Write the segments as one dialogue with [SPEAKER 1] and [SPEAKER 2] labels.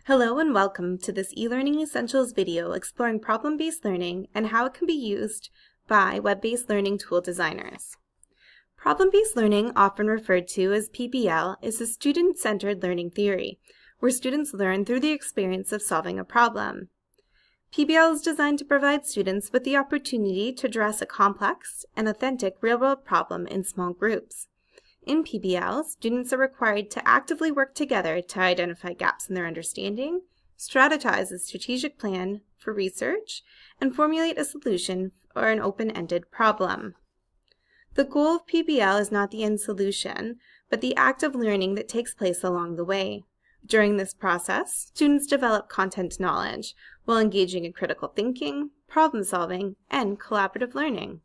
[SPEAKER 1] Hello and welcome to this eLearning Essentials video exploring problem-based learning and how it can be used by web-based learning tool designers. Problem-based learning, often referred to as PBL, is a student-centered learning theory, where students learn through the experience of solving a problem. PBL is designed to provide students with the opportunity to address a complex and authentic real-world problem in small groups. In PBL, students are required to actively work together to identify gaps in their understanding, strategize a strategic plan for research, and formulate a solution for an open-ended problem. The goal of PBL is not the end solution, but the active learning that takes place along the way. During this process, students develop content knowledge while engaging in critical thinking, problem-solving, and collaborative learning.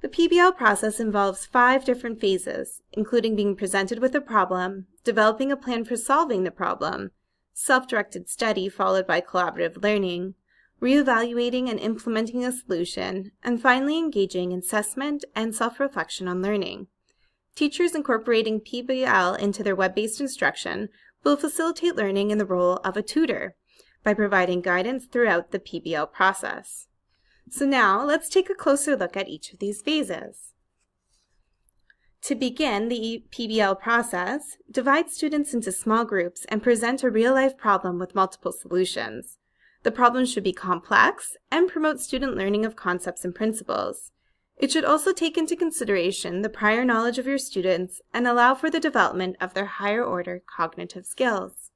[SPEAKER 1] The PBL process involves 5 different phases, including being presented with a problem, developing a plan for solving the problem, self-directed study followed by collaborative learning, reevaluating and implementing a solution, and finally engaging in assessment and self-reflection on learning. Teachers incorporating PBL into their web-based instruction will facilitate learning in the role of a tutor by providing guidance throughout the PBL process. So now, let's take a closer look at each of these phases. To begin the PBL process, divide students into small groups and present a real-life problem with multiple solutions. The problem should be complex and promote student learning of concepts and principles. It should also take into consideration the prior knowledge of your students and allow for the development of their higher-order cognitive skills.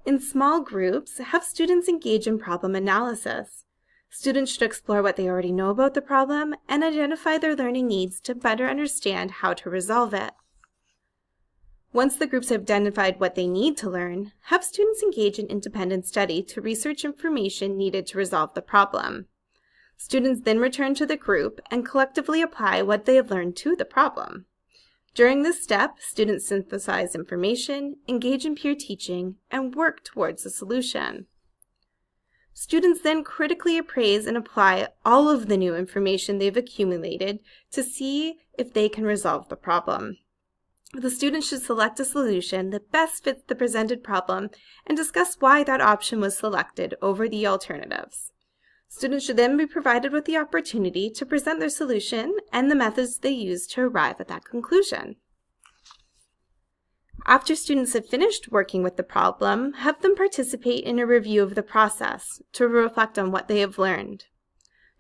[SPEAKER 1] In small groups, have students engage in problem analysis. Students should explore what they already know about the problem and identify their learning needs to better understand how to resolve it. Once the groups have identified what they need to learn, have students engage in independent study to research information needed to resolve the problem. Students then return to the group and collectively apply what they have learned to the problem. During this step, students synthesize information, engage in peer teaching, and work towards a solution. Students then critically appraise and apply all of the new information they've accumulated to see if they can resolve the problem. The students should select a solution that best fits the presented problem and discuss why that option was selected over the alternatives. Students should then be provided with the opportunity to present their solution and the methods they use to arrive at that conclusion. After students have finished working with the problem, have them participate in a review of the process to reflect on what they have learned.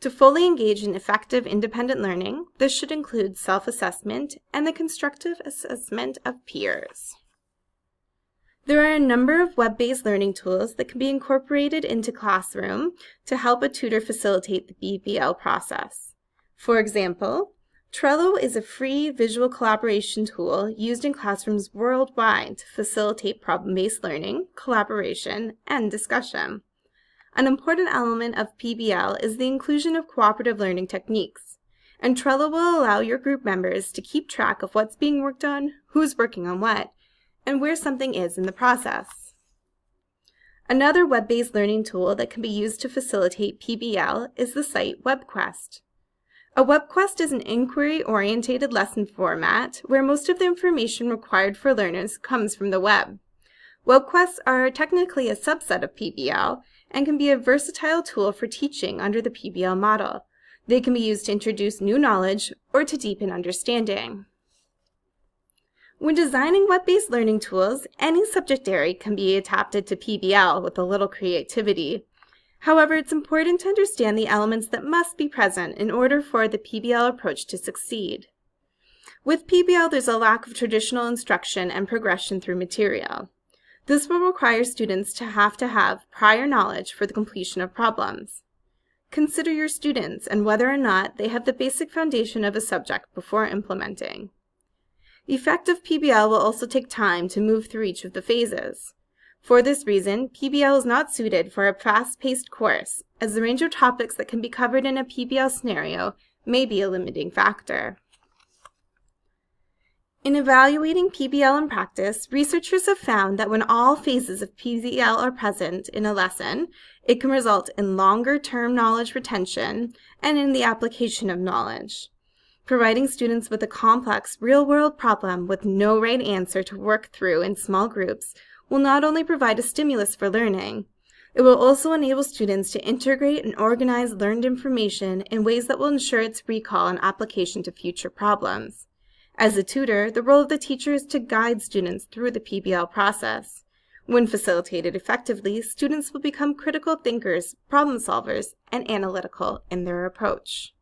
[SPEAKER 1] To fully engage in effective independent learning, this should include self-assessment and the constructive assessment of peers. There are a number of web-based learning tools that can be incorporated into Classroom to help a tutor facilitate the PBL process. For example, Trello is a free visual collaboration tool used in classrooms worldwide to facilitate problem-based learning, collaboration, and discussion. An important element of PBL is the inclusion of cooperative learning techniques, and Trello will allow your group members to keep track of what's being worked on, who's working on what, and where something is in the process. Another web-based learning tool that can be used to facilitate PBL is the site WebQuest. A WebQuest is an inquiry-oriented lesson format where most of the information required for learners comes from the web. WebQuests are technically a subset of PBL and can be a versatile tool for teaching under the PBL model. They can be used to introduce new knowledge or to deepen understanding. When designing web-based learning tools, any subject area can be adapted to PBL with a little creativity. However, it's important to understand the elements that must be present in order for the PBL approach to succeed. With PBL, there's a lack of traditional instruction and progression through material. This will require students to have prior knowledge for the completion of problems. Consider your students and whether or not they have the basic foundation of a subject before implementing. Effective PBL will also take time to move through each of the phases. For this reason, PBL is not suited for a fast-paced course, as the range of topics that can be covered in a PBL scenario may be a limiting factor. In evaluating PBL in practice, researchers have found that when all phases of PBL are present in a lesson, it can result in longer-term knowledge retention and in the application of knowledge. Providing students with a complex, real-world problem with no right answer to work through in small groups will not only provide a stimulus for learning, it will also enable students to integrate and organize learned information in ways that will ensure its recall and application to future problems. As a tutor, the role of the teacher is to guide students through the PBL process. When facilitated effectively, students will become critical thinkers, problem solvers, and analytical in their approach.